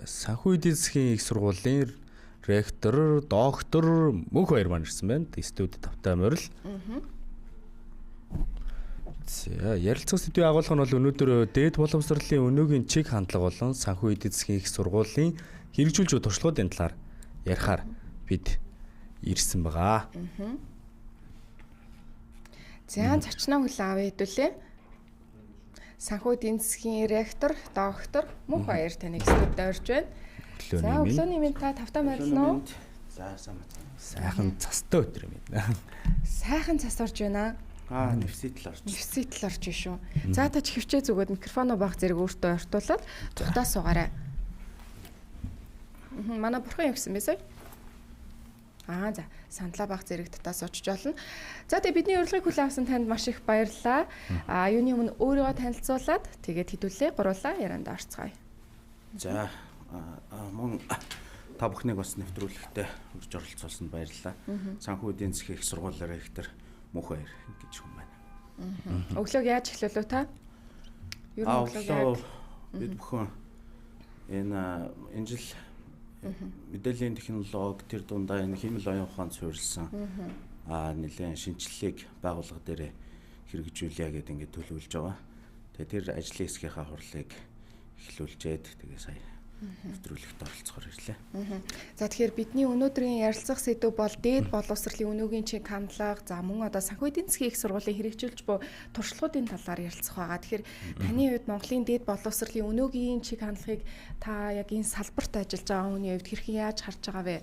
санхүү эдийн засгийн их сургуулийн ректор, доктор мөнх хоёр маань ирсэн байна. Студид тавтай морил. За ярилцах сэдвийн агуулга нь бол өнөөдөр дээд боловсролын өнөөгийн чиг хандлага болон санхүү эдийн засгийн их сургуулийн хэрэгжүүлж буй туршлагуудын талаар ярихаар бид ирсэн байгаа. За зочноо хүлээн авъя хэдүүлээ. Санхүү эдийн засгийн ректор, доктор мөнх хоёр таныг студид орж байна. За өглөөний минь та тавтай морилно. За сайхан цастай өдөр юм байна. Сайхан цас орж байна. Нэвсэтэл орж. Нэвсэтэл орж шүү. За та ч хөвчөө зүгөөд микрофоноо баг зэрэг өөртөө ортуулаад тухтаа суугаарай. Манай бурхан юу гэсэн бэ сая? За сандлаа баг зэрэг татаа суучж болно. За тэгээ бидний урилгыг хүлээн авсан танд маш их баярлалаа. Юуны өмнө өөрийгөө танилцуулаад тэгээд хэдүүлээ гурлаа ярианд орцгоё. За мөн та бүхнийг бас нэвтрүүлэгтээ урьж оролцуулсанд баярлалаа. Санхүү эдийн засгийн их сургуулийн ректор мөнх хоёр гэж хүн байна. Өглөөг яаж эхлүүлв та? Ер нь өглөөг яг бид бүхэн энэ жил мэдээллийн технологи тэр дундаа энэ хэмэл оюун ухаанд суурилсан нэлээд шинжилгээг байгууллага дээр хэрэгжүүлье гэдэг ингээд төлөвлөж байгаа. Тэгээ тэр ажлын хэсгийнхаа хурлыг эхлүүлжээд тэгээ сая нэвтрүүлэгт оролцохоор ирлээ. За тэгэхээр бидний өнөөдрийн ярилцах сэдв бол дээд боловсролын өнөөгийн чиг хандлага, за мөн одоо санхүү эдийн засгийн их сургуулийн хэрэгжүүлж буй туршлагуудын талаар ярилцах байгаа. Тэгэхээр таны хувьд Монголын дээд боловсролын өнөөгийн чиг хандлагыг та яг энэ салбарт ажиллаж байгаа хүний хувьд хэрхэн яаж харж байгаа вэ?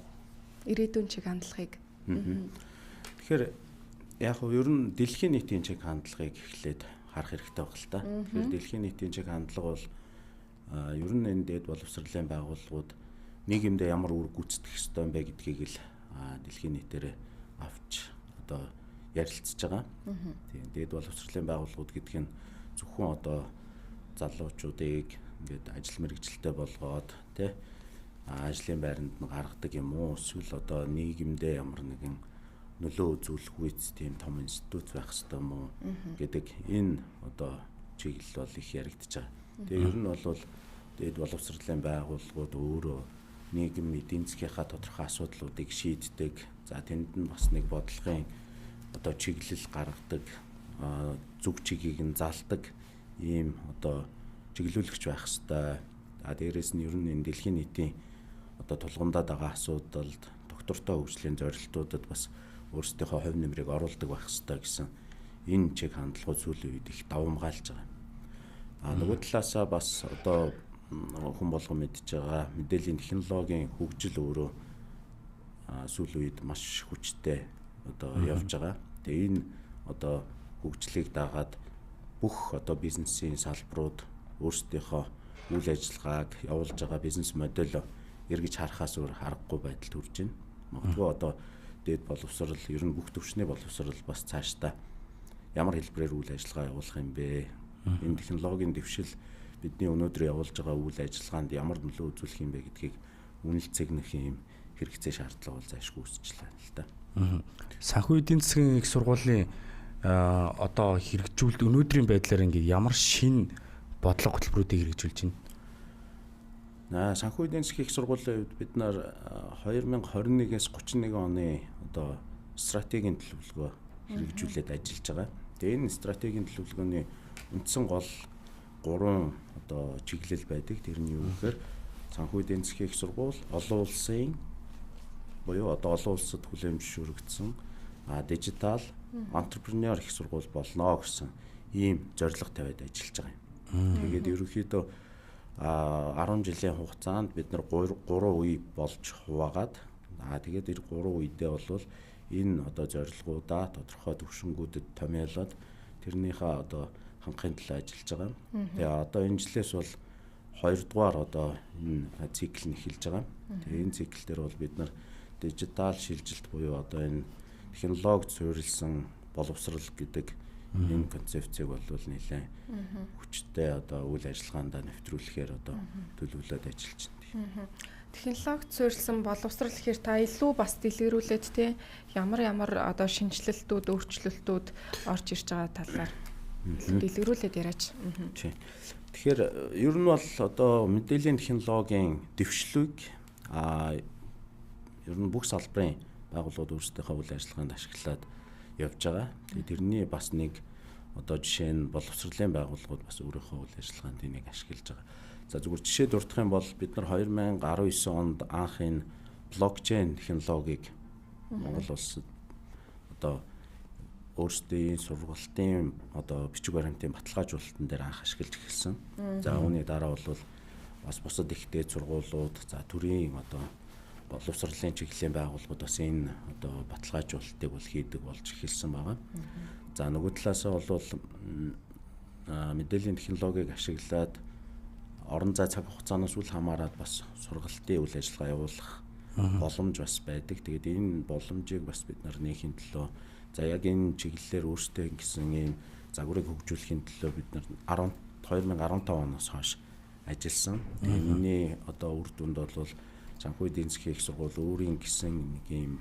Ирээдүйн чиг хандлагыг. Тэгэхээр яг нь ер нь дэлхийн нийтийн чиг хандлагыг эхлээд харах хэрэгтэй байна л та. Тэгэхээр дэлхийн нийтийн чиг хандлага бол ер нь энэ дээд боловсролын байгууллагууд нийгэмдээ ямар үр гүйцэтгэх ёстой юм бэ гэдгийг л дэлхийн нийтээр авч одоо ярилцж байгаа. Тийм дээд боловсролын байгууллагууд гэдэг нь зөвхөн одоо залуучуудыг ингээд ажил мэргэжилтэд болгоод тий ажлын байранд нь гаргадаг юм уу? Эсвэл одоо нийгэмдээ ямар нэгэн нөлөө үзүүлэх үйц тийм том институт байх ёстой юм уу гэдэг энэ одоо чиглэл бол их яригдж байгаа. Тэгээ ер нь бол дээд боловсролын байгууллагууд өөрөө нийгэм эдийн засгийнхаа тодорхой асуудлуудыг шийддэг. За тэнд нь бас нэг бодлогын одоо чиглэл гаргадаг, зүг чигийг нь залдаг ийм одоо чиглүүлэгч байх ёстой. Дээрээс нь ер нь энэ дэлхийн нийтийн одоо тулгамдаад байгаа асуудалд доктортой хөгжлийн зорилтуудад бас өөрсдийнхөө хувь нэмрийг оруулдаг байх ёстой гэсэн энэ чиг хандлагууд сүүлийн үед их давамгаалж байгаа. Нөгөө талаасаа бас одоо хүн болгон мэдж байгаа мэдээллийн технологийн хөгжил өөрөө сүүлийн үед маш хүчтэй одоо явж байгаа. Тэгээ энэ одоо хөгжлийг дагаад бүх одоо бизнесийн салбарууд өөрсдийнхөө үйл ажиллагааг явуулж байгаа бизнес модель эргэж харахаас өөр аргагүй байдалд хүрж байна. Магадгүй одоо дээд боловсрол ер нь бүх төвчний боловсрол бас цаашдаа ямар хэлбэрээр үйл ажиллагаа явуулах юм бэ? Энэ технологийн дэвшил бидний өнөөдөр явуулж байгаа үйл ажиллагаанд ямар нөлөө үзүүлэх юм бэ гэдгийг үнэлцэгнэх юм хэрэгцээ шаардлага бол зайлшгүй үүсчихлээ л да. Санхүү эдийн засгийн их сургуулийн одоо хэрэгжүүлэлт өнөөдрийн байдлаар ингээд ямар шин бодлого хөтөлбөрүүдийг хэрэгжүүлж байна? Санхүү эдийн засгийн их сургуулийн хувьд бид нар 2021-ээс 31 оны одоо стратегийн төлөвлөгөө хэрэгжүүлээд ажиллаж байгаа. Тэгээ энэ стратегийн төлөвлөгөөний үндсэн гол 3 одоо чиглэл байдаг. Тэр нь юу гэхээр санхүү эдийн засгийн их сургууль, олон улсын буюу одоо олон улсад хүлээмж шүрэгдсэн дижитал entrepreneur их сургууль болно гэсэн ийм зорилго тавиад ажиллаж байгаа юм. Тэгээд ерөнхийдөө 10 жилийн хугацаанд бид нар 3 үе болж хуваагаад тэгээд энэ 3 үедээ бол энэ одоо зорилгоудаа тодорхой төвшингүүдэд томьёолоод тэрнийхээ одоо хангахын төлөө ажиллаж байгаа. Тэгээ одоо энэ жилээс бол 2 дугаар одоо энэ цикл нь эхэлж байгаа. Тэгээ энэ цикл дээр бол бид нар дижитал шилжилт буюу одоо энэ технологид суурилсан боловсрол гэдэг энэ концепцийг бол нэлээд хүчтэй одоо үйл ажиллагаанд нэвтрүүлэхээр одоо төлөвлөд ажиллаж байна. Технологид суурилсан боловсрол гэхээр та илүү бас дэлгэрүүлээд те ямар одоо шинжилэлтүүд, өөрчлөлтүүд орж ирж байгаа талаар. дэлгэрүүлээд яриач. Тийм. Тэгэхээр ер нь бол одоо мэдээллийн технологийн дэвшлиг ер нь бүх салбарын байгууллагууд өөрсдийнхөө үйл ажиллагаанд ашиглаад явж байгаа. Тэгээд тэрний бас нэг одоо жишээ нь боловсролын байгууллагууд бас өөрийнхөө үйл ажиллагаанд энийг ашиглаж байгаа. За зүгээр жишээ дурдах юм бол бид нар 2019 онд анх энэ блокчейн технологиг Монгол улсад одоо өөрсдийн сургалтын одоо бичиг баримтын баталгаажуулалтан дээр анх ашиглаж эхэлсэн. За үүний дараа бол бас бусад их дээд сургуулиуд, за төрийн одоо боловсролын чиглэлийн байгууллагууд бас энэ одоо баталгаажуулалтыг бол хийдэг болж эхэлсэн байгаа. За нөгөө талаасаа бол мэдээллийн технологиг ашиглаад орон зай цаг хугацаанаас үл хамааран бас сургалтын үйл ажиллагаа явуулах боломж бас байдаг. Тэгээд энэ боломжийг бас бид нар нээхийн төлөө за яг энэ чиглэлээр өөрсдөө гэсэн ийм загварыг хөгжүүлэхийн төлөө бид нар 2015 оноос хойш ажилласан. Энэний одоо үр дүнд бол санхүү эдийн засгийн их сургууль өөрийн гэсэн нэг ийм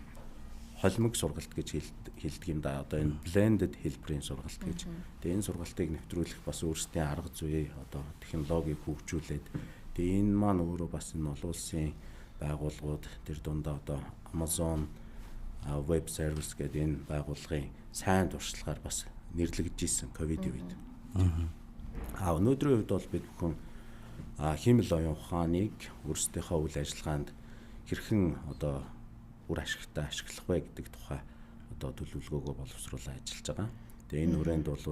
холимог сургалт гэж хэлдэг юм да. Одоо энэ blended хэлбэрийн сургалт гэж. Тэгээ энэ сургалтыг нэвтрүүлэх бас өөрсдийн арга зүй одоо технологиг хөгжүүлээд тэгээ энэ маань өөрөө бас энэ олон улсын байгууллагууд тэр дундаа одоо Amazon Web Service гэдэг энэ байгууллагын сайн туршлагаар бас нэрлэгдэж исэн ковидын үед. Өнөөдрийн үед бол бид бүхэн хиймэл оюун ухааныг өөрсдийнхөө үйл ажиллагаанд хэрхэн одоо үр ашигтай ашиглах вэ гэдэг тухай одоо төлөвлөгөөгөө боловсруулан ажиллаж байгаа. Тэгээ энэ хүрээнд бол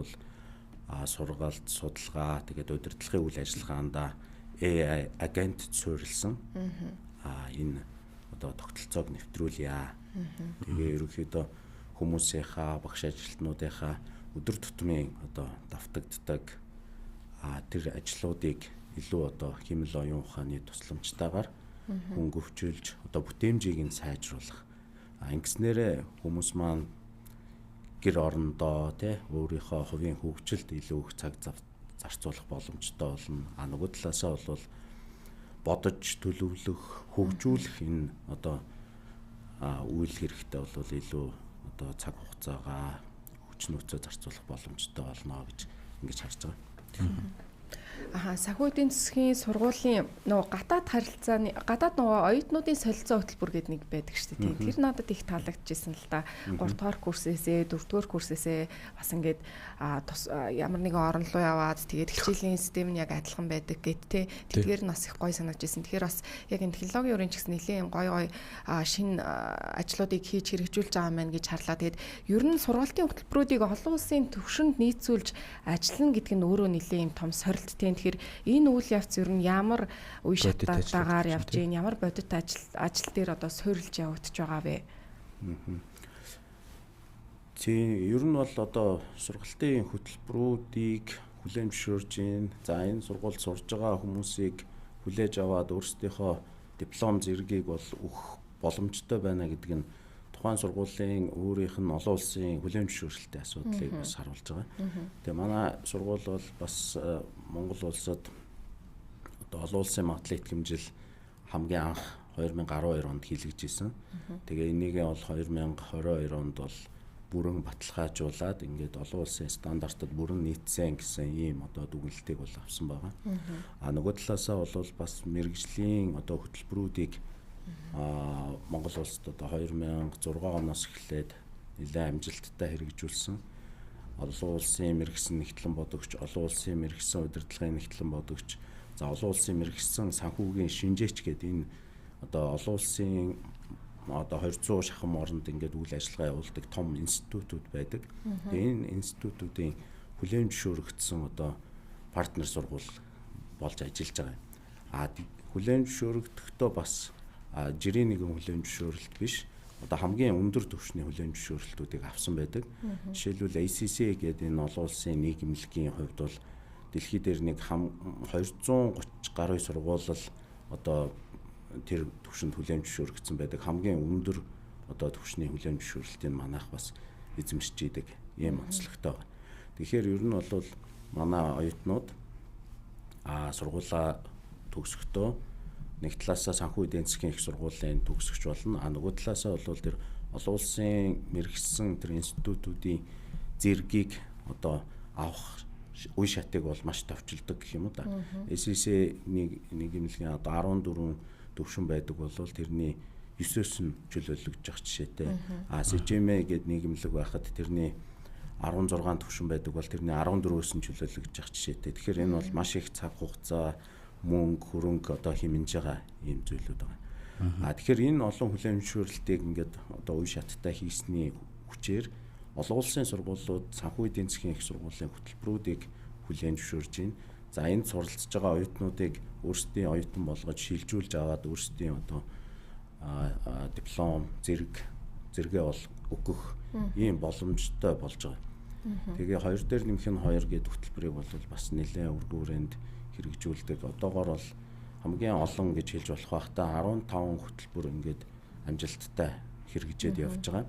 сургалт, судалгаа, тэгээд удирдлагын үйл ажиллагаанда AI агент суурилсан. Энэ одоо тогтолцоог нэвтрүүлье. Тэгээ ерөнхийдөө хүмүүсийнхаа, багш ажилтнуудынхаа өдөр тутмын одоо давтагддаг тэр ажлуудыг илүү одоо хиймэл оюун ухааны тусламжтайгаар хөнгөвчүүлж одоо бүтээмжийг нь сайжруулах. Ингэснээрээ хүмүүс маань гэр орондоо өөрийнхөө хувийн хөгжилд илүү их цаг зарцуулах боломжтой болно. Нөгөө талаасаа бол бодож төлөвлөх, хөгжүүлэх энэ одоо үйл хэрэгтэй бол илүү одоо цаг хугацаагаа хүч нөөцөө зарцуулах боломжтой болно гэж ингэж харж байгаа. Санхүү эдийн засгийн сургуулийн нөгөө гадаад нөгөө оюутнуудын солилцоо хөтөлбөр гэдэг нэг байдаг шүү дээ. Тэр надад их таалагдчихсэн л да. 3 дугаар курсээсээ 4 дугаар курсээсээ бас ингээд ямар нэгэн орон руу яваад тэгээд хичээлийн систем нь яг адилхан байдаг гэдтэй. Тэгэхээр нас их гоё санагдчихсэн. Тэгэхээр бас яг энэ технологийн өрийн ч гэсэн нэлийн гоё шинэ ажлуудыг хийж хэрэгжүүлж байгаа маань гэж харлаа. Тэгээд ер нь сургалтын хөтөлбөрүүдийг олон улсын түвшинд нийцүүлж ажиллана гэдэг нь өөрөө нэлийн том сорилттой. Тэгэхээр энэ үйл явц ер нь ямар үе шатаагаар явж гин, ямар бодит ажил дээр одоо суурилж явагдаж байгаа вэ? Тийм, ер нь бол одоо сургалтын хөтөлбөрүүдийг хүлээн зөвшөөрж гин. За энэ сургуульд сурж байгаа хүмүүсийг хүлээж аваад өөрсдийнхөө диплом зэргийг бол өгөх боломжтой байна гэдэг нь тухайн сургуулийн өөрийнх нь олон улсын хүлээн зөвшөөрөлтийн асуудлыг бас харуулж байгаа. Тэгээ манай сургууль бол бас Монгол улсад одоо олон улсын магадлал итгэмжил хамгийн анх 2012 онд хийлэгжсэн. Тэгээ энийгээ бол 2022 онд бол бүрэн баталгаажуулаад ингээд олон улсын стандартад бүрэн нийцсэн гэсэн ийм одоо дүгнэлтийг бол авсан байгаа. Нөгөө талаасаа бол бас мэргэжлийн одоо хөтөлбөрүүдийг Монгол улсад одоо 2006 оноос эхлээд нэлээд амжилттай хэрэгжүүлсэн. Олон улсын мэргэсэн нэгтлэн бодогч, олон улсын мэргэсэн удирдлагын нэгтлэн бодогч, за олон улсын мэргэсэн санхүүгийн шинжээч гэдэг энэ одоо олон улсын одоо 200 шахам оронд ингээд үйл ажиллагаа явуулдаг том институтууд байдаг. Тэгээ энэ институтуудын хүлээн зөвшөөрөгдсөн одоо партнер сургууль болж ажиллаж байгаа. Хүлээн зөвшөөрөгдөхдөө бас жирийн нэгэн хүлээн зөвшөөрөлт биш. Одоо хамгийн өндөр түвшний хүлээн зөвшөөрөлтүүдийг авсан байдаг. Жишээлбэл ACC гэдэг энэ олон улсын нийгэмлэгийн хувьд бол дэлхий дээр нэг 230 гаруй сургууль одоо тэр түвшинд хүлээн зөвшөөрөгдсөн байдаг. Хамгийн өндөр одоо түвшний хүлээн зөвшөөрөлтийг манайх бас эзэмшиж идэг ийм онцлогтой байна. Тэгэхээр ер нь бол манай оюутнууд сургуулаа төгсөхдөө нэг талаасаа санхүү эдийн засгийн их сургуулийн төгсөгч болно. Нөгөө талаасаа бол тэр олон улсын мэргэжсэн тэр институтуудын зэргийг одоо авах үе шатыг бол маш товчилдог гэх юм уу да. SEC нийгэмлэгийн одоо 14 төвшин байдаг бол тэрний 9-өөс нь чөлөөлөгдөж явах жишээтэй. CGMA гэдэг нийгэмлэг байхад тэрний 16 төвшин байдаг бол тэрний 14-өөс нь чөлөөлөгдөж явах жишээтэй. Тэгэхээр энэ бол маш их цаг хугацаа, мөнгө, хөрөнгө одоо хэмнэж байгаа ийм зүйлүүд байгаа. Тэгэхээр энэ олон хүлээмжшүүлэлтийг ингээд одоо үе шаттай хийсний хүчээр олон улсын сургуулиуд санхүү эдийн засгийн их сургуулийн хөтөлбөрүүдийг хүлээн зөвшөөрж байна. За энд суралцж байгаа оюутнуудыг өөрсдийн оюутан болгож шилжүүлж аваад өөрсдийн одоо диплом, зэрэгээ бол өгөх ийм боломжтой болж байгаа. Тэгээ 2 дээр нэмэх нь 2 гэдэг хөтөлбөрийг бол бас нэлээд өргөн хүрээнд хэрэгжүүлдэг. Одоогоор бол хамгийн олон гэж хэлж болох байхдаа 15 хөтөлбөр ингээд амжилттай хэрэгжээд явж байгаа.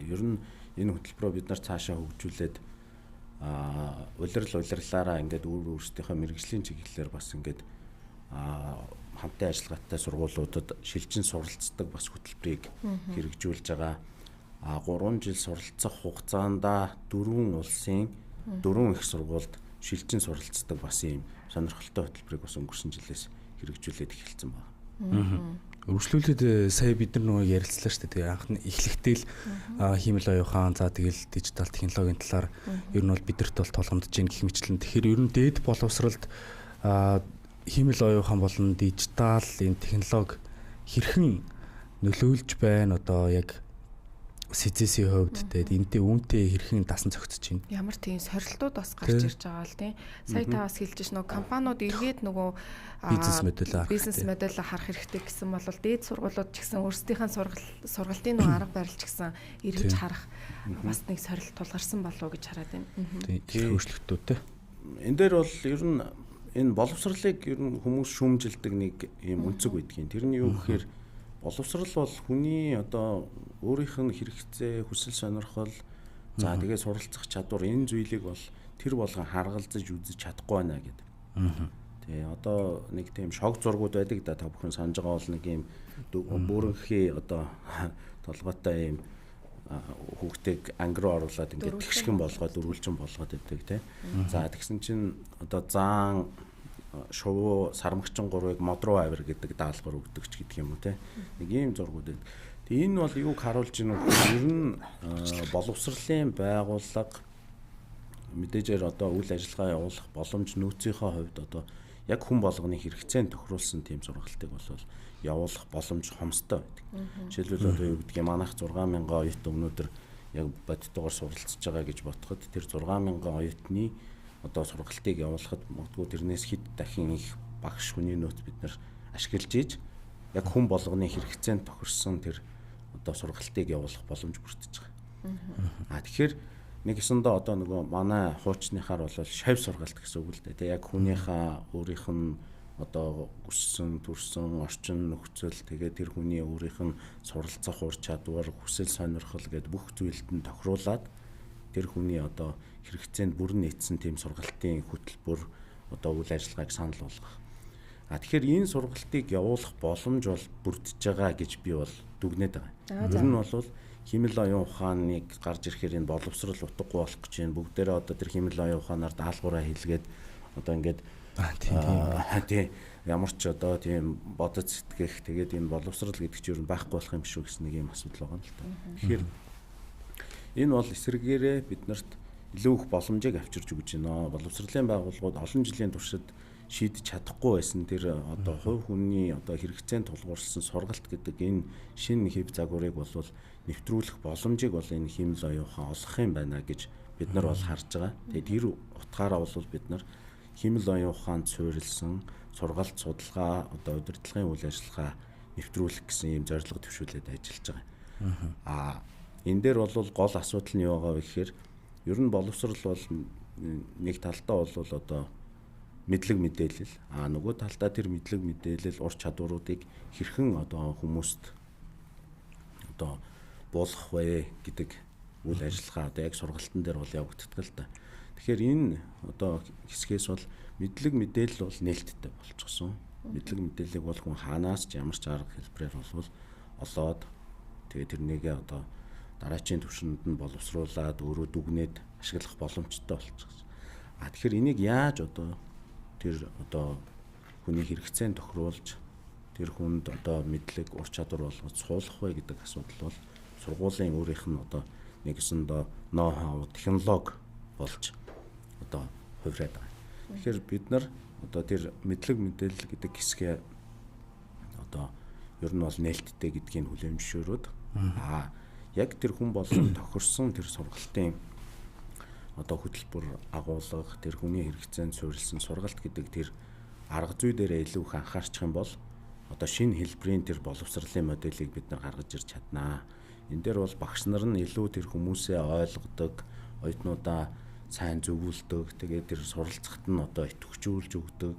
Ер нь энэ хөтөлбөрөө бид нар цаашаа хөгжүүлээд улирлаараа ингээд өөрсдийнхөө мэргэжлийн чиглэлээр бас ингээд хамтын ажиллагаатай сургуулиудад шилжин суралцдаг бас хөтөлбөрийг хэрэгжүүлж байгаа. 3 жил суралцах хугацаанд 4 улсын 4 их сургуульд шилжин суралцдаг бас ийм сонирхолтой хөтөлбөрийг бас өнгөрсөн жилээс хэрэгжүүлээд эхэлсэн байна. Өргөжлүүлээд сая бид нар нөгөө ярилцлаа шүү дээ. Тэгээ анхны эхлэхдээ л хиймэл оюухан, за тэгэл дижитал технологийн талаар ер нь бол бидэрт бол тулгамдж гин гэх мэтлэн. Тэгэхээр ер нь дээд боловсролд хиймэл оюухан болон дижитал энэ технологи хэрхэн нөлөөлж байна одоо яг СЦС-ийн хувьд тэгээд энтэй үүнтэй хэрхэн дасан зохицож байна. Ямар тийм сорилтууд бас гарч ирж байгаа л тийм. Сая та бас хэлж ш нөгөө компаниуд эргээд нөгөө бизнес модель харах хэрэгтэй гэсэн бол дээд сургуулиуд ч гэсэн өөрсдийнхээ сургалтын нөгөө арга барил ч гэсэн эргэж харах бас нэг сорилт тулгарсан болов уу гэж хараад байна. Тийм өөрчлөлтүүдтэй. Энэ дээр бол ер нь энэ боловсролыг ер нь хүмүүс шүүмжилдэг нэг юм үнцэг байдгийн. Тэр нь юу гэхээр боловсрал бол хүний одоо өөрийнх нь хэрэгцээ, хүсэл сонирхол, за тэгээ суралцах чадвар энэ зүйлийг бол тэр болгон харгалзаж үзэж чадахгүй байна гэдэг. Тэгээ одоо нэг тийм шог зургууд байдаг да та бүхэн санаж байгаа бол нэг юм бүрэнхий одоо толгойтой юм хүүхдийг анги руу оруулаад ингээд тэгшгэн болгоод өргөлжин болгоод байдаг тийм. За тэгсэн чинь одоо заан шувуу сармагчин гурвыг мод руу авир гэдэг даалгавар өгдөг ч гэдэг юм уу те. Нэг ийм зургууд байдаг. Тэгээ энэ бол юуг харуулж байна вэ? Ер нь боловсролын байгууллага мэдээжээр одоо үйл ажиллагаа явуулах боломж нөөцийнхөө хувьд одоо яг хүн болгоны хэрэгцээнд тохируулсан тийм сургалтыг бол явуулах боломж хомстой байдаг. Жишээлбэл одоо юу гэдгийг манайх 6,000 оюутан өнөөдөр яг бодитойгоор суралцж байгаа гэж бодоход тэр 6,000 оюутны одоо сургалтыг явуулахад магадгүй тэрнээс хэд дахин их багш хүний нөөц бид нар ашиглаж ийж яг хүн болгоны хэрэгцээнд тохирсон тэр одоо сургалтыг явуулах боломж бүрдэж байгаа. Тэгэхээр нэг гэсэндээ одоо нөгөө манай хуучныхаар бол шавь сургалт гэсэн үг л дээ. Яг хүнийхээ өөрийнх нь одоо өссөн, төрсөн, орчин нөхцөл тэгээд тэр хүний өөрийнх нь суралцах ур чадвар, хүсэл сонирхол гэдэг бүх зүйлд нь тохируулаад тэр хүний одоо хэрэгцээнд бүрэн нийцсэн тийм сургалтын хөтөлбөр одоо үйл ажиллагааг санал болгох. Тэгэхээр энэ сургалтыг явуулах боломж бол бүрдэж байгаа гэж би бол дүгнээд байгаа. Ер нь бол химэл оюун ухааныг гарч ирэхээр энэ боловсрол утгагүй болох гэж байна. Бүгдээрээ одоо тэр химэл оюун ухаанаар даалгавраа хэлгээд одоо ингээд тийм ямар ч одоо тийм бодож сэтгэх тэгээд энэ боловсрол гэдэг чинь ер нь байхгүй болох юм шүү гэсэн нэг юм асуудал байгаа юм л та. Тэгэхээр энэ бол эсрэгээрээ биднэрт илүү их боломжийг авчирч өгч байна. Боловсролын байгууллагууд олон жилийн туршид шийдэж чадахгүй байсан тэр одоо хувь хүний одоо хэрэгцээнд тулгуурласан сургалт гэдэг энэ шинэ хэв загварыг бол нэвтрүүлэх боломжийг бол энэ химэл оюун ухаан олгох юм байна гэж бид нар бол харж байгаа. Тэгээд тэр утгаараа бол бид нар химэл оюун ухаанд суурилсан сургалт судалгаа одоо удирдлагын үйл ажиллагаа нэвтрүүлэх гэсэн ийм зорилго төвшүүлээд ажиллаж байгаа. Энэ дээр бол гол асуудал нь юу байгаа вэ гэхээр ер нь боловсрол бол нэг талдаа бол одоо мэдлэг мэдээлэл нөгөө талдаа тэр мэдлэг мэдээлэл ур чадваруудыг хэрхэн одоо хүмүүст одоо буулгах вэ гэдэг үйл ажиллагаа одоо яг сургалтын дээр бол явагддаг л да. Тэгэхээр энэ одоо хэсгээс бол мэдлэг мэдээлэл бол нээлттэй болчихсон. Мэдлэг мэдээллийг бол хүн хаанаас ч ямар ч арга хэлбэрээр бол олоод тэгээ тэрнийгээ одоо дараачийн түвшинд нь боловсруулад өөрөө дүгнээд ашиглах боломжтой болчихсон. Тэгэхээр энийг яаж тэр хүний хэрэгцээнд тохируулж тэр хүнд мэдлэг, ур чадвар болгож суулгах вэ гэдэг асуудал бол сургуулийн өөрийнх нь нэгсэндээ ноу-хау, технологи болж хувираад байгаа. Тэгэхээр бид нар тэр мэдлэг мэдээлэл гэдэг хэсгээ ер нь бол нээлттэй гэдгийг хүлээмжшөөрөөд яг тэр хүн болон тохирсон тэр сургалтын хөтөлбөр агуулга, тэр хүний хэрэгцээнд суурилсан сургалт гэдэг тэр арга зүй дээрээ илүү их анхаарчих юм бол шинэ хэлбэрийн тэр боловсролын моделийг бид нар гаргаж ирж чаднаа. Энэ дээр бол багш нар нь илүү тэр хүмүүсээ ойлгодог, оюутнуудаа сайн зөвлөдөг, тэгээд тэр суралцахад нь идэвхжүүлж өгдөг.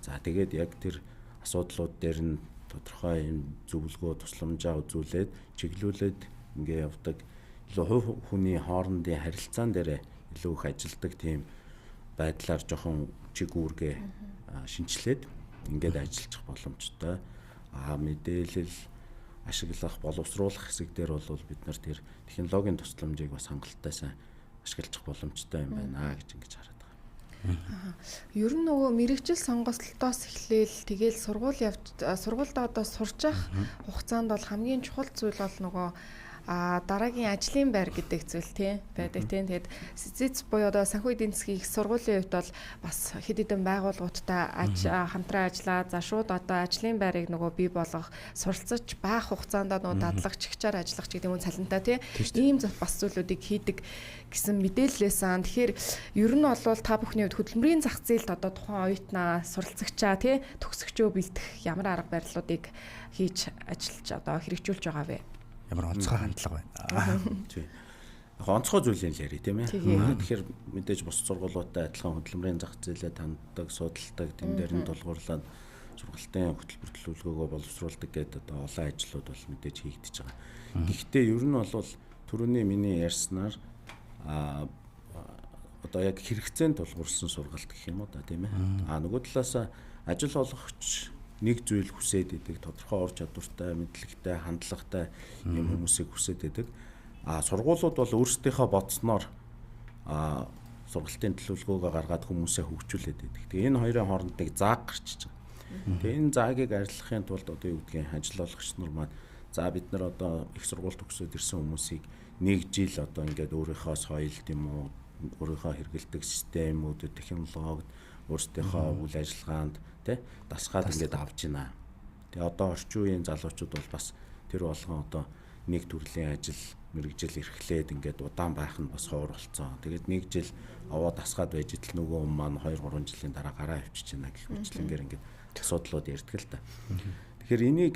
За тэгээд яг тэр асуудлууд дээр нь тодорхой юм зөвлөгөө, тусламжаа үзүүлээд чиглүүлээд ингээ явдаг. Илүү хувь хүний хоорондын харилцаан дээр илүү их ажилдаг тийм байдлаар жоохон чиг үүргээ шинчлээд ингээд ажиллах боломжтой. Мэдээлэл ашиглах, боловсруулах хэсэг дээр бол бид нар тэр технологийн тусламжийг бас хангалттай сайн ашиглах боломжтой юм байна гэж ингэж хараад байгаа. Ер нь мэрэгжил сонголтоос эхлээл тэгэл сургуульд сурч явах хугацаанд бол хамгийн чухал зүйл бол дараагийн ажлын байр гэдэг зүйл тийм байдаг тийм. Тэгээд СЭЦ буюу санхүү эдийн засгийн их сургуулийн хувьд бол бас хэд хэдэн байгууллагуудтай хамтран ажиллаад за шууд ажлын байрыг бий болгох, суралцаж баах хугацаанд дадлагч, чигчаар ажиллах ч гэдэг юм цалинтай тийм. Ийм бас зүйлүүдийг хийдэг гэсэн мэдээлэлээс ан. Тэгэхээр ер нь бол та бүхний хувьд хөдөлмөрийн зах зээлд тухайн оюутнаа суралцагчаа тийм төгсөгчөө бэлдэх ямар арга барилуудыг хийж ажиллаж хэрэгжүүлж байгаа вэ? Ямар онцгой хандлага байна. Тийм. Онцгой зүйлийн л яри тийм ээ. Тэгэхээр мэдээж бус сургуулиудтай адилхан хөдөлмөрийн зах зээлээ танддаг, судалдаг, тэн дээр нь тулгуурлаад сургалтын хөтөлбөр төлөвлөгөөгөө боловсруулдаг гэдэг олон ажлууд бол мэдээж хийгдэж байгаа. Гэхдээ ер нь бол түрүүний миний ярьснаар яг хэрэгцээнд тулгуурсан сургалт гэх юм уу тийм ээ. Нөгөө талаас ажил олгогч нэг зүйл хүсээд идэг, тодорхой ур чадвартай, мэдлэгтэй, хандлагатай юм хүмүүсийг хүсээд идэг. Сургуулиуд бол өөрсдийнхөө бодсноор сургалтын төлөвлөгөөгөө гаргаад хүмүүсээ хөгжүүлээд идэг. Тэгээ энэ хоёрын хооронд нэг зааг гарчиж байгаа. Тэгээ энэ заагийг арилгахын тулд юу гэдгийг ажил олгогч нар маань бид нар их сургууль төгсөөд ирсэн хүмүүсийг нэг жил ингээд өөрийнхөө соёлд юм уу, өөрийнхөө хэрэгэлдэг системүүд, технологид, өөрсдийнхөө үйл ажиллагаанд дасгаад ингээд авч байна. Тэгээ орчин үеийн залуучууд бол бас тэр болгон нэг төрлийн ажил мэргэжил эрхлээд ингээд удаан байх нь бас ховор болцсон. Тэгээд нэг жил дасгаад байж идэл нөгөө маань 2-3 жилийн дараа гараа авчиж байна гэх мэтлэнгээр ингээд асуудлууд ярьдаг л та. Тэгэхээр энийг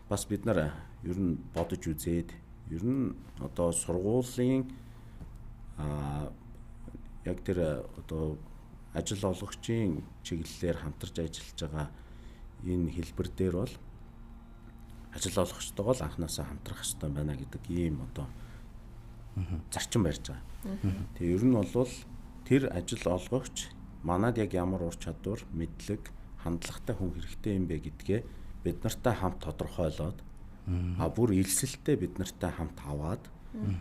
бас бид нар ер нь бодож үзээд ер нь сургуулийн яг тэр ажил олгогчийн чиглэлээр хамтарч ажиллаж байгаа энэ хэлбэр дээр бол ажил олгогчтойгоо л анханасаа хамтрах хэрэгтэй байна гэдэг ийм зарчим барьж байгаа. Тэгээ ер нь бол тэр ажил олгогч манад яг ямар ур чадвар, мэдлэг, хандлагатай хүн хэрэгтэй юм бэ гэдгээ бид нартай хамт тодорхойлоод бүр элсэлтэй бид нартай хамт аваад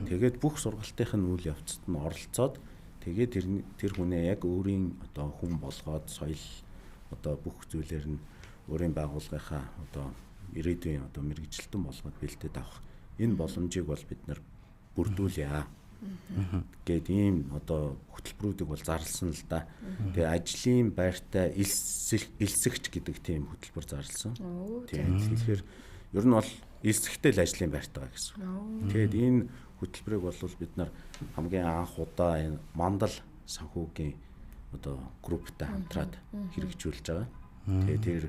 тэгээд бүх сургалтынх нь үйл явцад нь оролцоод тэгээд тэр хүнээ яг өөрийн хүн болгоод соёл бүх зүйлээр нь өөрийн байгууллагынхаа ирээдүйн мэргэжилтэн болгоод бэлдээд авах энэ боломжийг бол бид нар бүрдүүлье гээд ийм хөтөлбөрүүдийг бол зарласан л да. Тэгээ ажлын байртай элсэгч гэдэг тийм хөтөлбөр зарласан. Тийм. Тэгэхээр ер нь бол элсэгтэй л ажлын байртайгаа гэсэн. Тэгээд энэ хөтөлбөрийг бол бид нар хамгийн анх удаа энэ Мандал санхүүгийн групптай хамтраад хэрэгжүүлж байгаа. Тэгээд тэр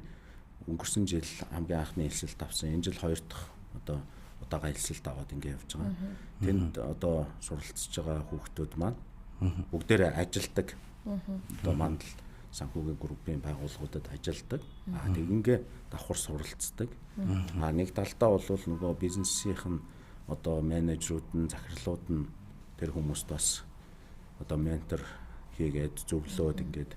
өнгөрсөн жил хамгийн анхны элсэлт авсан. Энэ жил 2 дахь удаага элсэлт аваад ингэ явж байгаа. Тэнд суралцж байгаа хүүхдүүд маань бүгдээрээ ажилдаг. Мандал санхүүгийн группийн байгууллагуудад ажилдаг. Тэгингээ давхар суралцдаг. Нэг талдаа бол нөгөө бизнесийн менежерүүд нь, захирлууд нь тэр хүмүүст бас ментор хийгээд зөвлөөд ингээд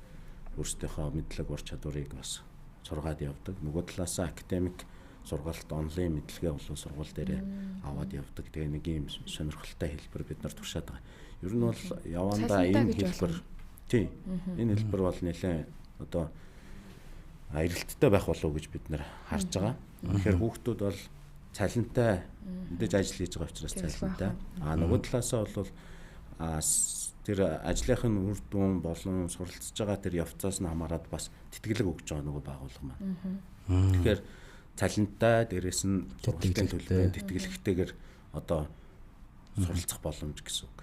өөрсдийнхөө мэдлэг ур чадварыг бас сургаад явдаг. Нөгөө талаас академик сургалт онлайн мэдлэгээ болов сургууль дээрээ аваад явдаг. Тэгээ нэг юм сонирхолтой хэлбэр бид нар туршаад байгаа. Ер нь бол явандаа энэ хэлбэр тий энэ хэлбэр бол нэлээд одоо аяралттай байх болов уу гэж бид нар харж байгаа. Тэгэхээр хүүхдүүд бол цалинтай мэдээж ажил хийж байгаа учраас цалинтай. Нөгөө талаасаа бол тэр ажлынхын үр дүн болон суралцж байгаа тэр явцаас нь хамаарат бас тэтгэлэг өгж байгаа нөгөө байгууллага маань. Тэгэхээр цалинтай дээрээс нь сургалтын төлбөрөнд тэтгэлэгтэйгээр одоо суралцах боломж гэсэн үг.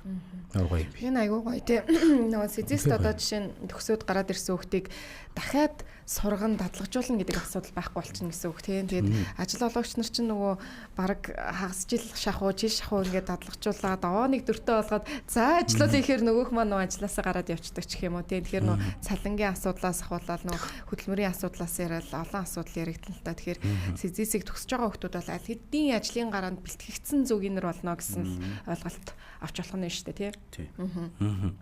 Гоё. Энэ айгүй гоё тийм. Нөгөө сэзист одоо жишээ нь төгсөөд гараад ирсэн хүүхдийг дахиад сурган дадлагжуулна гэдэг асуудал байхгүй болчихно гэсэн үг тийм. Тэгээд ажил олгогч нар чинь нөгөө баг хагас жил шахуу жил шахуу ингээд дадлагжуулаад нэг дөртөө болгоод за ажиллал ихээр нөгөөх маань нөгөө ажилласаа гараад явцдаг ч юм уу тийм. Тэгэхээр нөгөө цалингийн асуудлаас ахуулаад нөгөө хөдөлмөрийн асуудлаас яриад олон асуудал яригдана л та. Тэгэхээр сэзисийг төгсөж байгаа хүүхдүүд бол аль хэдийн ажлын гараанд бэлтгэгдсэн зүгийнэр болно гэсэн ойлголт авч болох нь шүү дээ тийм.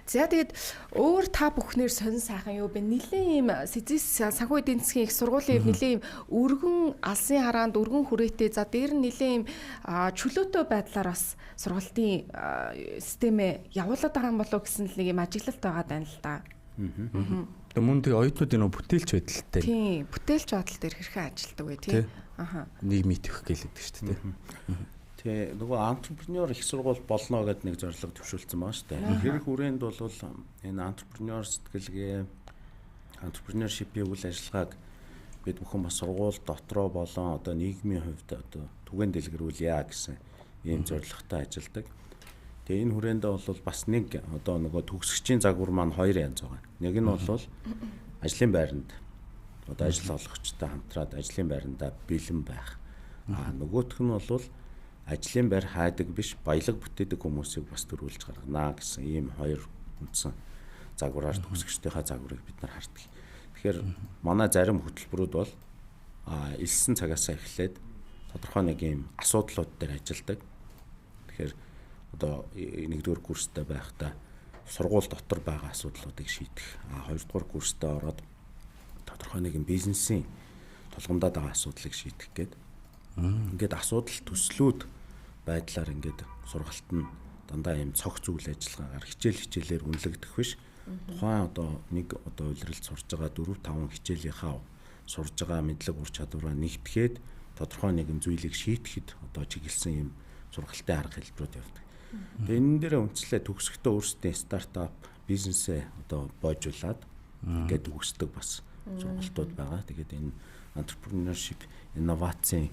За тэгээд өөр та бүхнээр сонин сайхан юу бэ? Нилийн юм сэзис санхүү эдийн засгийн их сургуулийн нилийн юм өргөн алсын хараанд өргөн хүрээтэй за дээр нь нилийн юм чөлөөтэй байдлаар бас сургалтын системээ явуулаад байгаа юм болов гэсэн л нэг юм ажиглалт байгаа даа л да. Тэгээ мөн тэг оюутнуудын нөө бүтээлч байдалтай. Тийм, бүтээлч байдал дээр хэрхэн ажилтдаг вэ тийм? Нийгмийн төвх гэлээдэг шүү дээ. Тэгээ нөгөө антрепренер их сургууль болно гэдэг нэг зорилго төвшүүлсэн байгаа шүү дээ. Хэрэг хүрээнд бол энэ антрепренер сэтгэлгээ, антрепренершипийн үйл ажиллагааг бид бүхэн бас сургууль дотроо болон одоо нийгмийн хувьд одоо түгээн дэлгэрүүлье гэсэн ийм зорилготой ажилладаг. Тэгээ энэ хүрээндээ бол бас нэг одоо нөгөө төгсөгчийн загвар маань хоёр янз байгаа. Нэг нь бол ажлын байранд одоо ажил олгогчтой хамтраад ажлын байрандаа бэлэн байх. Нөгөөх нь бол ажлын байр хайдаг биш баялаг бүтээдэг хүмүүсийг бас төрүүлж гаргана гэсэн ийм хоёр үндсэн загвараар төгсөгчдийнхаа загварыг бид нар хардаг. Тэгэхээр манай зарим хөтөлбөрүүд бол элсэн цагаасаа эхлээд тодорхой нэг ийм асуудлууд дээр ажилладаг. Тэгэхээр одоо 1-р курстай байхдаа сургууль дотор байгаа асуудлуудыг шийдэх. 2-р курстай ороод тодорхой нэгэн бизнесийн тулгамдаад байгаа асуудлыг шийдэх гэдэг. Ингээд асуудал төслүүд байдлаар ингээд сургалт нь дандаа ийм цогц үйл ажиллагаагаар хичээлээр үнэлэгдэх биш. Тухайн одоо нэг одоо улиралд сурж байгаа 4-5 хичээлийнхаа сурж байгаа мэдлэг ур чадвараа нэгтгэхэд тодорхой нэгэн зүйлийг шийдэхэд одоо чиглэсэн ийм сургалтын арга хэлбэрүүд явдаг. Тэгээ энэ дээрээ үндэслээ төгсөхдөө өөрсдийн стартап бизнесээ одоо боожуулаад ингээд үүсдэг бас сургалтууд байгаа. Тэгээд энэ entrepreneurship инновацийн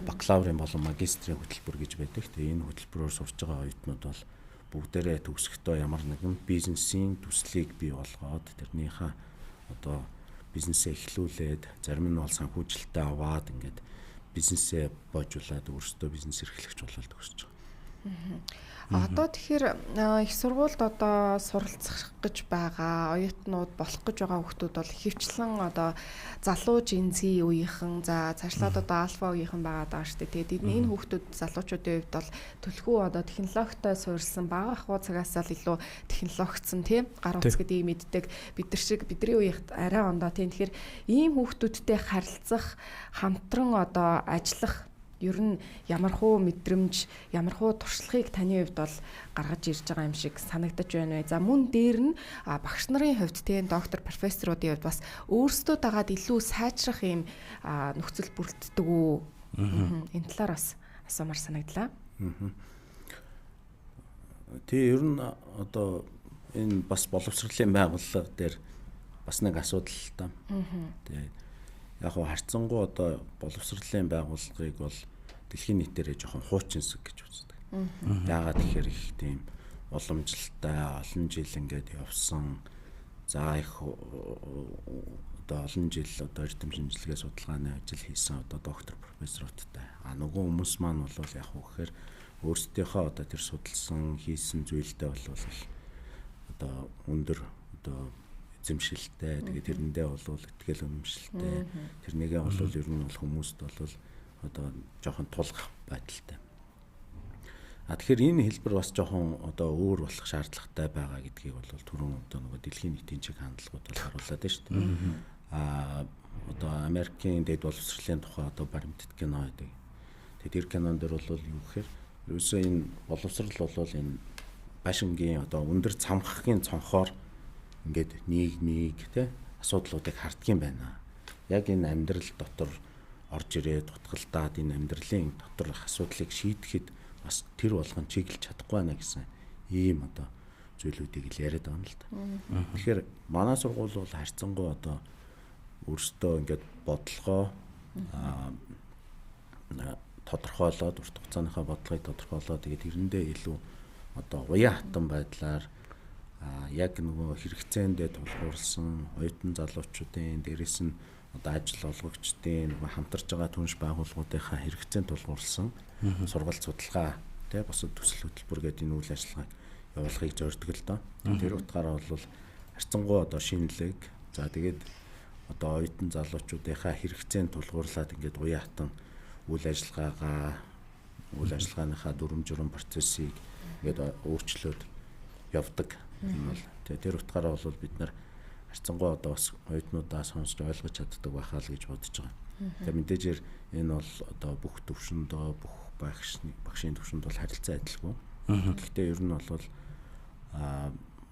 бакалаврын болон магистрийн хөтөлбөр гэж байдаг. Тэгээ энэ хөтөлбөрөөр сурж байгаа оюутнууд бол бүгдээрээ төгсөхдөө ямар нэгэн бизнесийн төслийг бий болгоод тэрнийхээ одоо бизнесээ эхлүүлээд зарим нь бол санхүүжилтээ аваад ингээд бизнесээ боожуулаад өөрсдөө бизнес эрхлэгч болоод төгсөж байгаа. Одоо тэгэхээр их сургуульд одоо суралцах гэж байгаа оюутнууд болох гэж байгаа хүүхдүүд бол хөвчлэн одоо залуу жинзи үеийнхэн за цаашлаад одоо альфа үеийнхэн байгаа даа шүү дээ. Тэгээд энэ хүүхдүүд залуучуудын хувьд бол төлхөө одоо технологитой суурилсан бага ахуй цагаасаа л илүү технологицсан тийм гар утас гэдгийг мэддэг бид нар шиг бидний үеийнх арай ондоо тийм. Тэгэхээр ийм хүүхдүүдтэй харилцах хамтран одоо ажиллах ер нь ямархуу мэдрэмж, ямархуу туршлагыг таны хувьд бол гаргаж ирж байгаа юм шиг санагдаж байна вэ? За мөн дээр нь багш нарын хувьд тийм доктор, профессоруудын хувьд бас өөрсдөө дагаад илүү сайжрах юм нөхцөл бүрддэг үү? Энэ талаар бас асуумар санагдлаа. Тэгээ ер нь одоо энэ бас боловсролын байгууллага дээр бас нэг асуудал л та. Тэгээ яг хөө харцсангуу одоо боловсролын байгууллагыг бол дэлхийн нийтээрээ жоохон хуучинсаг гэж үздэг. Яагаад тэгэхээр их тийм уламжлалтай олон жил ингээд явсан за их одоо олон жил одоо эрдэм шинжилгээ судалгааны ажил хийсэн одоо доктор профессоруудтай. Нөгөө хүмүүс маань бол яг хөө гэхээр өөрсдийнхөө одоо тэр судалсан хийсэн зүйлдээ бол их одоо өндөр одоо эзэмшилтэй тэгээд тэрэндээ бол итгэл үнэмшилтэй тэрнийгээ бол ер нь бол хүмүүст бол одоо жоохон тулгах байдалтай. Тэгэхээр энэ хэлбэр бас жоохон одоо өөр болох шаардлагатай байгаа гэдгийг бол түрүүн одоо нөгөө дэлхийн нийтийн чиг хандлагууд бол харууллаад байна шүү дээ. одоо Америкийн дээд боловсролын тухай одоо баримтат кино байдаг. Тэгээд тэр кинон дээр бол юу гэхээр ерөөсөө энэ боловсрал бол энэ башингийн одоо өндөр цамхгийн цонхоор ингээд нэг те асуудлуудыг харддаг юм байна. Яг энэ амьдрал дотор орж ирээд утгалдаад энэ амьдралын дотор асуудлыг шийдэхэд бас тэр болгон чиглэж чадахгүй байна гэсэн ийм одоо зүйлүүдийг л яриад байгаа юм л да. Тэгэхээр манай сургууль бол харьцангуй одоо өөрсдөө ингээд бодлогоо тодорхойлоод урт хугацааныхаа бодлогыг тодорхойлоод тэгээд тэрэндээ илүү одоо уян хатан байдлаар яг нөгөө хэрэгцээндээ тулгуурласан оюутан залуучуудын дээрээс нь одоо ажил олгогчдын нөгөө хамтарч байгаа түнш байгууллагуудынхаа хэрэгцээнд тулгуурласан сургалт судалгаа тий бусад төсөл хөтөлбөр гэдэг энэ үйл ажиллагааг явуулахыг зорддог л доо. Тэр утгаараа бол харьцангуй одоо шинэлэг за тэгээд одоо оюутан залуучуудынхаа хэрэгцээнд тулгуурлаад ингээд уян хатан үйл ажиллагааныхаа дүрм журм процессыг ингээд өөрчлөөд явдаг. Энэ бол тэр утгаараа бол бид нар харьцангуй одоо бас оюутнуудаа сонсч ойлгож чаддаг байхаа л гэж бодож байгаа. Тэгээд мэдээж энэ бол одоо бүх төвшөндөө бүх багшийн төвшөнд бол харилцаа адилгүй. Гэхдээ ер нь бол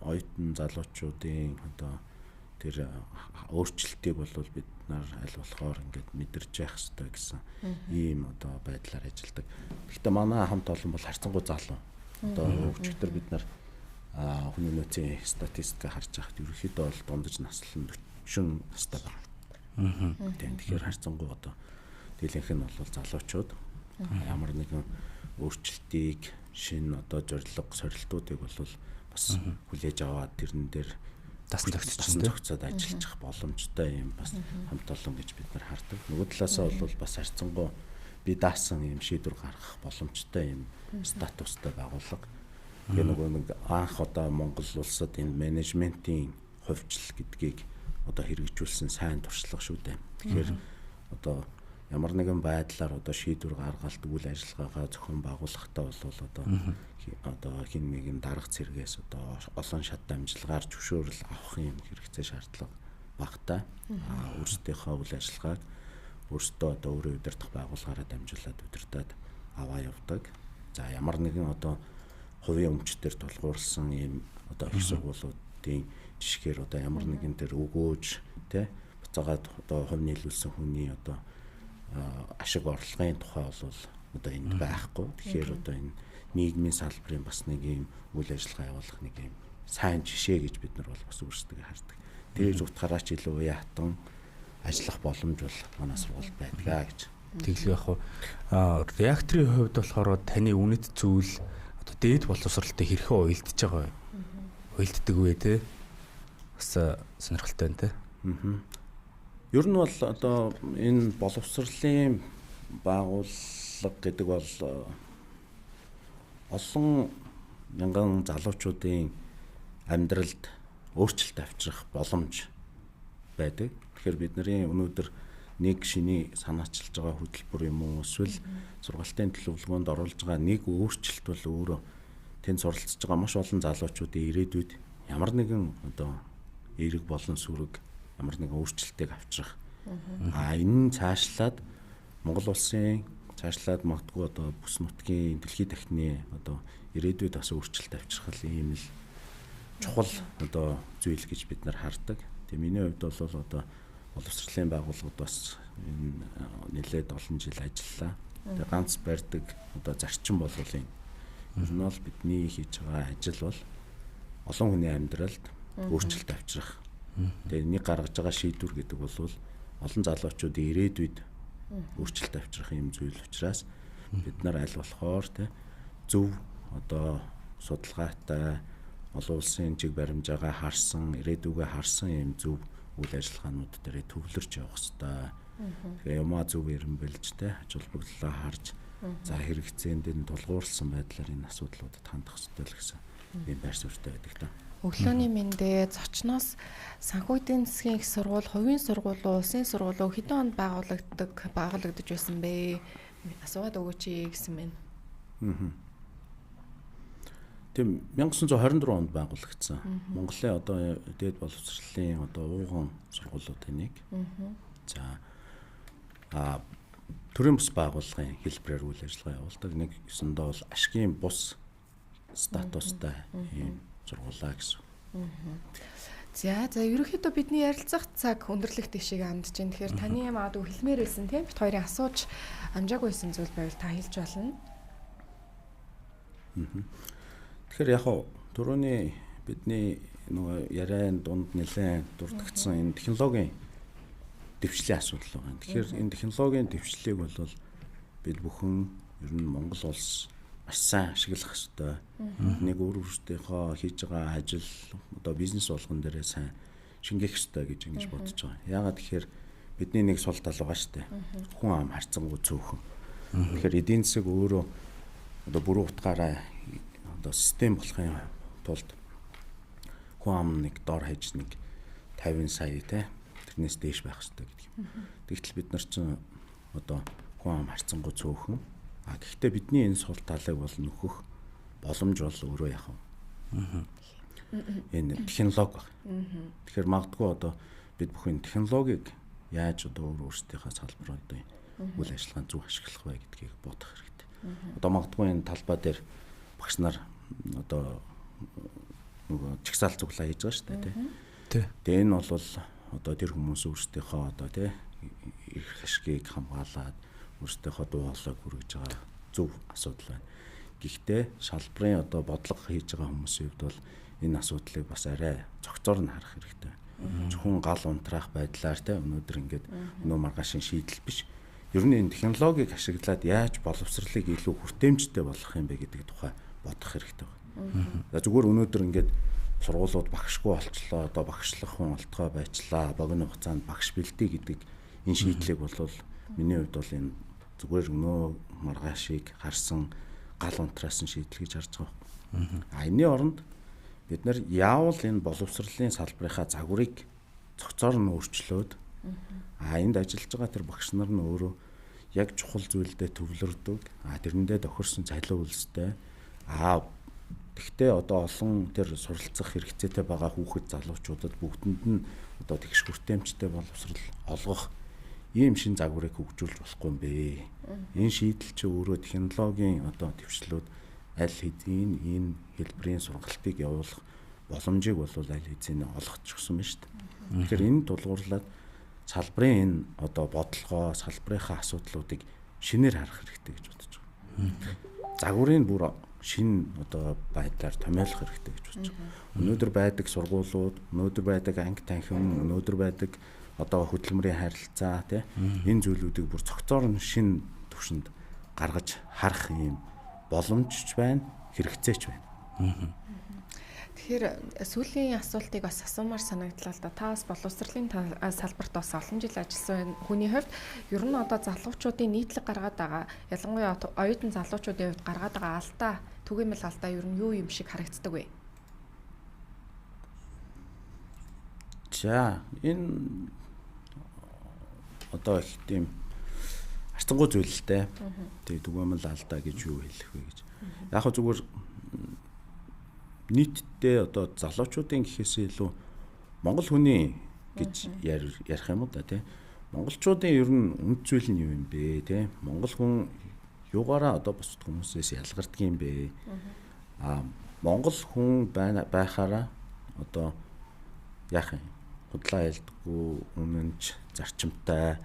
оюутан залуучуудын одоо тэр өөрчлөлтийг бол бид нар аль болохоор ингээд мэдэрч явах хэрэгтэй гэсэн ийм одоо байдлаар ажилладаг. Гэхдээ манай хамт олон бол харьцангуй залуу. Одоо өчигдөр бид нар хүний нөөцийн статистик харж байхад ерөнхийдөө бол дундаж наслан 40 настай байна. Тэгэхээр харьцангуй одоо дийлэнх нь бол залуучууд ямар нэгэн өөрчлөлтийг шинэ одоо зорилго сорилтуудыг бол бас хүлээж аваад тэрэн дээр дасан зохицоод ажиллах боломжтой юм бас хамт олон гэж бид нар хардаг. Нөгөө талаасаа бол бас харьцангуй би даасан юм шийдвэр гаргах боломжтой юм статустай байгууллага. Тэгээ нөгөө нэг анх одоо Монгол улсад энэ менежментийн хувьчил гэдгийг одоо хэрэгжүүлсэн сайн туршлага шүү дээ. Тэгэхээр одоо ямар нэгэн байдлаар одоо шийдвэр гаргалт үйл ажиллагаагаа зохион байгуулахдаа бол одоо хин нэгэн дарга цэргээс одоо олон шат дамжлагаар зөвшөөрөл авах юм хэрэгцээ шаардлага багтаа. Өөрсдийнхөө үйл ажиллагааг өөрсдөө одоо өөрөө удирдах байгууллагаараа дамжуулаад удирдаад аваа явдаг. За ямар нэгэн одоо хувийн өмчтөр тулгуурласан ийм одоо их сургуулиудын жишгээр одоо ямар нэгэн тэр өгөөж тэ буцаагаад одоо хувь нийлүүлсэн хүний одоо ашиг орлогын тухай бол одоо энд байхгүй. Тэгэхээр одоо энэ нийгмийн салбарын бас нэг юм үйл ажиллагаа явуулах нэг юм сайн жишээ гэж бид нар бол бас өөрсдөө хардаг. Тэр утгаараа ч илүү уян хатан ажиллах боломж бол манай сургуульд байдгаа гэж. Тэглэх яг реакторын хувьд болохоор таны үнэт зүйл одоо дээд боловсролтой хэрхэн уялдж байгаа вэ? Уялддаг вэ те? Бас сонирхолтой байна те. Ер нь бол одоо энэ боловсролын байгууллага гэдэг бол олон мянган залуучуудын амьдралд өөрчлөлт авчрах боломж байдаг. Тэгэхээр бидний өнөөдөр нэг шиний санаачилж байгаа хөтөлбөр юм уу эсвэл сургалтын төлөвлөгөөнд оруулж байгаа нэг өөрчлөлт бол өөрөө тэнд суралцж байгаа маш олон залуучуудын ирээдүйд ямар нэгэн одоо эерэг болон сүрэг ямар нэгэн өөрчлөлтийг авчрах. Энэ цаашлаад Монгол улсын цаашлаад магадгүй одоо бүс нутгийн дэлхийн дахины одоо ирээдүйд бас өөрчлөлт авчрах юм л чухал одоо зүйл гэж бид нар хардаг. Тэгээ миний хувьд бол одоо боловсролын байгууллагууд бас энэ нэлээд олон жил ажиллалаа. Тэгээ ганц барьдаг одоо зарчим бол энэ. Ер нь бол бидний хийж байгаа ажил бол олон хүний амьдралд өөрчлөлт авчрах. Тэгээ нэг гаргаж байгаа шийдвэр гэдэг бол олон залуучуудын ирээдүйд өөрчлөлт авчрах юм зүйл учраас бид нар аль болохоор зөв одоо судалгаатай олон улсын чиг баримжаагаа харсан, ирээдүгөө харсан юм зөв үйл ажиллагаанууд дээр төвлөрч явах хэрэгтэй. Тэгээ юмаа зөв эренбэлж ач холбогдлоо харж за хэрэгцээнд нь тулгуурласан байдлаар энэ асуудлуудад хандах хэрэгтэй л гэсэн ийм байр суурьтай байдаг та. Өглөөний мэндэ зочноос санхүү эдийн засгийн их сургууль, хувийн сургууль, улсын сургууль хэдэн онд байгуулагдаж байсан бэ? Асууад өгөөч гэсэн байна. Тийм 1924 онд байгуулагдсан. Монголын одоо дээд боловсролын одоо ууган сургуулиудын нэг. За төрийн бус байгууллагын хэлбэрээр үйл ажиллагаа явуулдаг. Нэг өсөндөө бол ашигын бус статустай ийм сургуулаа гэсэн. За ерөнхийдөө бидний ярилцах цаг өндөрлөх тишийг амдж байна. Тэгэхээр таны магадгүй хэлмээр байсан тийм бит хоёрын асууж амжаагүй байсан зүйл байвал та хэлж болно. Тэгэхээр яг түрүүний бидний нөгөө яриан дунд нэлээд дурдгдсан энэ технологийн дэвшлийн асуудал байгаа. Тэгэхээр энэ технологийн дэвшлийг бол бид бүхэн ер нь Монгол улс маш сайн ашиглах хэрэгтэй. Нэг өөрсдийнхөө хийж байгаа ажил одоо бизнес болгон дээрээ сайн шингээх хэрэгтэй гэж ингэж бодож байгаа. Яагаад тэгэхээр бидний нэг сул тал байгаа шүү дээ. Хүн ам харьцангуй цөөхөн. Тэгэхээр эдийн засаг өөрөө одоо бүрэн утгаараа одоо систем болохын тулд хүн ам нэг дор хаяж нэг 50 сая те тэрнээс дээш байх хэрэгтэй гэдэг юм. Тэгтэл бид нар чинь одоо хүн ам харьцангуй цөөхөн. Гэхдээ бидний энэ сул талыг бол нөхөх боломж бол өөрөө яхав. Энэ технологи байна. Тэгэхээр магадгүй одоо бид бүхэн технологиг яаж одоо өөрсдийнхөө салбар одоо үйл ажиллагаанд зөв ашиглах вэ гэдгийг бодох хэрэгтэй. Одоо магадгүй энэ талбай дээр багш нар одоо нөгөө чагсаалт цуглаа хийж байгаа шүү дээ тий. Тэгээ энэ бол одоо тэр хүмүүс өөрсдийнхөө одоо тий эрх ашгийг хамгаалаад өөрсдийнхөө дуу хоолойг хүргэж байгаа зөв асуудал байна. Гэхдээ шалбарын одоо бодлого хийж байгаа хүмүүсийн хувьд бол энэ асуудлыг бас арай цогцоор нь харах хэрэгтэй. Зөвхөн гал унтраах байдлаар те өнөөдөр ингээд нөө маргаашийн шийдэл биш. Ер нь энэ технологиг ашиглаад яаж боловсролыг илүү хүртээмжтэй болгох юм бэ гэдэг тухай бодох хэрэгтэй байна. Зүгээр өнөөдөр ингээд сургуулиуд багшгүй болчлоо, одоо багшлах хүн олдгоо байчлаа, богино хугацаанд багш бэлдээ гэдэг энэ шийдлийг бол миний хувьд бол энэ зүгээр өнөө маргаашийг харсан гал унтраасан шийдэл гэж харж байгаа. Энэний оронд бид нар яавал энэ боловсролын салбарынхаа загварыг цогцоор нь өөрчлөөд энд ажиллаж байгаа тэр багш нар нь өөрөө яг чухал зүйлдээ төвлөрдөг. Тэрэндээ тохирсон цалин үйлстэй. Тэгтээ одоо олон тэр суралцах хэрэгцээтэй байгаа хүүхэд залуучуудад бүгдэнд нь одоо тэгш хүртээмжтэй боловсрол олгох ийм шин загварыг хөгжүүлж болохгүй юм бэ. Энэ шийдэл чи өөрөө технологийн одоо төвшлүүд аль хэдийн энэ хэлбэрийн сургалтыг явуулах боломжийг бол аль хэдийн олгочихсон байна шүү дээ. Тэгэхээр энэ тулгуурлаад салбарын энэ одоо бодлогоо, салбарынхаа асуудлуудыг шинээр харах хэрэгтэй гэж бодож байгаа. Загварын бүр шин одоо байдлаар томьёолох хэрэгтэй гэж бодож байгаа. Өнөөдөр байдаг сургуулиуд, өнөөдөр байдаг анги танхим, өнөөдөр байдаг одоо хөдөлмөрийн харилцаа тий энэ зүйлүүдийг бүр цогцоор нь шин түвшинд гаргаж харах юм боломжч байна, хэрэгцээч байна. Тэгэхээр сүүлийн асуултыг бас асуумаар санагдлаа л да. Та бас боловсролын салбарт бас олон жил ажилласан хүний хувьд ер нь одоо залуучуудын нийтлэг гаргаад байгаа, ялангуяа оюутан залуучуудын хувьд гаргаад байгаа алдаа, түгээмэл алдаа ер нь юу юм шиг харагддаг вэ? За энэ одоо их тийм харцангуй зүйлтэй. Тэгээ түгээмэл алдаа гэж юу хэлэх вэ гэж. Яг хөө зүгээр нийтдээ одоо залуучуудын гэхээсээ илүү монгол хүний гэж ярих юм уу да тий. Монголчуудын ер нь үнд зүйл нь юу юм бэ тий. Монгол хүн юугаараа одоо бусад хүмүүсээс ялгардаг юм бэ? Монгол хүн байхаараа одоо яах юм? Худлаа ялдаггүй, үнэнч, зарчимтай,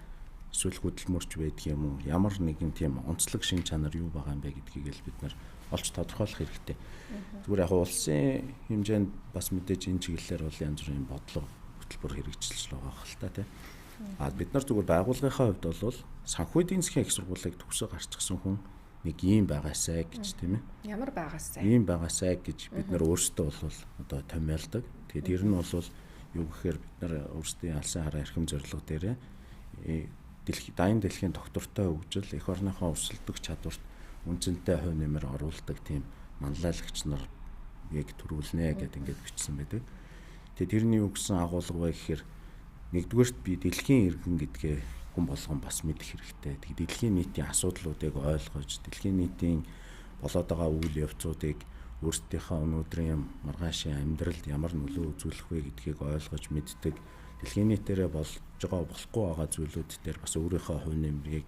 эсвэл хөдөлмөрч байдаг юм уу? Ямар нэгэн тийм онцлог шин чанар юу байгаа юм бэ гэдгийг л бид нар олж тодорхойлох хэрэгтэй. Зүгээр яг улсын хэмжээнд бас мэдээж энэ чиглэлээр бол янз бүрийн бодлого хөтөлбөр хэрэгжилж байгаа хэл та тийм. Бид нар зүгээр байгууллагынхаа хувьд бол санхүү эдийн засгийн их сургуулийг төгсөө гарчихсан хүн нэг ийм байгаасай гэж тийм ээ. Ямар байгаасай? Ийм байгаасай гэж бид нар өөрсдөө бол одоо томьёолдог. Тэгээд ер нь бол юу гэхээр бид нар өөрсдийн алсын хараа эрхэм зорилго дээр дайны дэлхийн доктортой хөгжил эх орныхоо өсөлтөх чадварт үнцэнтэй хувь нэмэр оруулдаг тийм манлайлагч нар яг төрүүлнэ гэдэг ингээд бичсэн байдаг. Тэгээд тэрний юу гэсэн агуулга вэ гэхээр нэгдүгээрт би дэлхийн иргэн гэдгээ хүн болгон бас мэдэх хэрэгтэй. Тэгээд дэлхийн нийтийн асуудлуудыг ойлгож, дэлхийн нийтийн болоод байгаа үйл явцуудыг өөрсдийнхөө өнөөдрийн маргаашийн амьдралд ямар нөлөө үзүүлэх вэ гэдгийг ойлгож мэддэг. дэлхийн нийтээрээ болж байгаа болохгүй байгаа зүйлүүд дээр бас өөрийнхөө хувь нэмрийг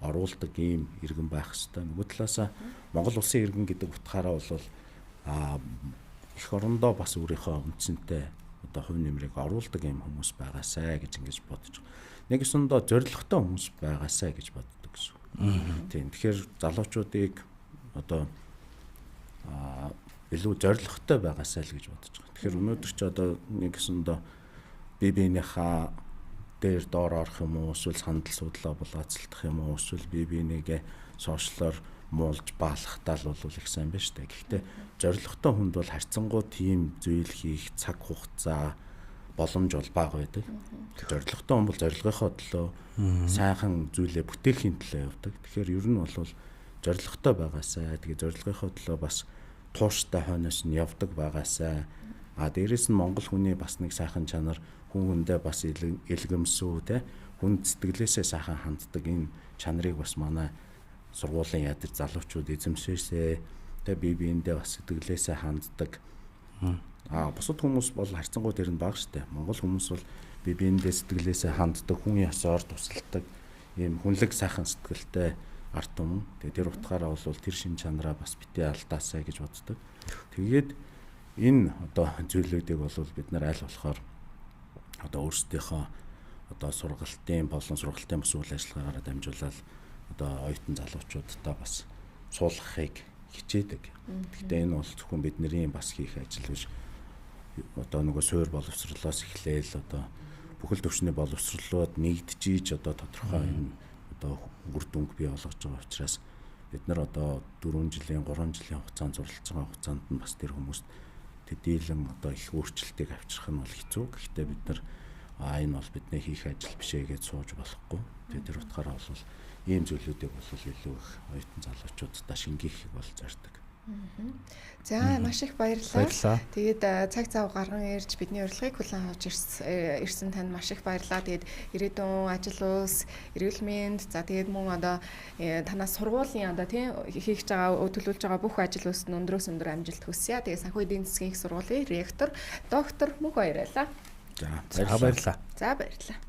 оруулдаг ийм иргэн байх хэрэгтэй. Нөгөө талаасаа Монгол улсын иргэн гэдэг утгаараа бол эх орондоо бас өөрийнхөө үндсэнтэй одоо хувь нэмрийг оруулдаг ийм хүмүүс байгаасай гэж ингэж бодож байгаа. Нэг өсөндөө зоригтой хүмүүс байгаасай гэж боддог гэсэн. Тийм. Тэгэхээр залуучуудыг одоо илүү зоригтой байгаасай л гэж бодож байгаа. Тэгэхээр өнөөдөр ч одоо нэг өсөндөө бие биенийхээ дээр доор орох юм уу, эсвэл сандал судлаа булгаацалдах юм уу, эсвэл бие биенийгээ сошиалор муулж баалахтаа л бол их сайн байна шүү дээ. Гэхдээ зоригтой хүнд бол харьцангуй тийм зүйл хийх цаг хугацаа боломж бол бага байдаг. Зоригтой хүн бол зорилгынхоо төлөө сайхан зүйлээ бүтээхийн төлөө явдаг. Тэгэхээр ер нь бол зоригтой байгаасай. Тэгээ зорилгынхоо төлөө бас тууштай хойноос нь явдаг байгаасай. Дээрээс нь монгол хүний бас нэг сайхан чанар хүн хүндээ бас илгэмсүү те хүн сэтгэлээсээ сайхан ханддаг энэ чанарыг бас манай сургуулийн ядар залуучууд эзэмшээсэй. Тэ бие биендээ бас сэтгэлээсээ ханддаг. Бусад хүмүүс бол харьцангуй тэр нь бага штэ. Монгол хүмүүс бол бие биендээ сэтгэлээсээ ханддаг, хүн ясаар тусалдаг ийм хүнлэг сайхан сэтгэлтэй арт түмэн. Тэгээ тэр утгаараа бол тэр шин чанараа бас битээ алдаасаа гэж боддог. Тэгээд энэ одоо зүйлүүдийг бол бид нар аль болохоор одоо өөрсдийнхөө одоо сургалтын болон сургалтын бус үйл ажиллагаагаар дамжуулаад одоо оюутан залуучуудтай бас суулгахыг хичээдэг. Гэхдээ энэ бол зөвхөн бидний бас хийх ажил биш. Одоо нөгөө суур боловсролоос эхлээл одоо бүхэл төвчний боловсролууд нэгдэж одоо тодорхой энэ одоо үр дүнг бий болгож байгаа учраас бид нар одоо 4 жилийн 3 жилийн хугацаанд зурлаж байгаа хугацаанд нь бас тэр хүмүүст төдийлөн одоо их өөрчлөлтийг авчрах нь бол хэцүү. Гэхдээ бид нар энэ бол бидний хийх ажил биш ээ гэж сууж болохгүй. Тэгээд тэр утгаараа бол ийм зүйлүүдийг бол илүү их оюутан залуучуудаа шингээхийг бол зорддог. За маш их баярлалаа. Тэгээд цаг зав гарган ирж бидний урилгыг хүлээн авч ирсэн танд маш их баярлалаа. Тэгээд ирээдүйн ажил улс, эрүүл мэнд, за тэгээд мөн одоо танаас сургуулийн одоо тийм хийх байгаа төлөвлөж байгаа бүх ажил улсад өндрөөс өндөр амжилт хүсье. Тэгээд санхүү эдийн засгийн их сургуулийн ректор доктор Мөнх баярлалаа. За баярлалаа. За баярлалаа.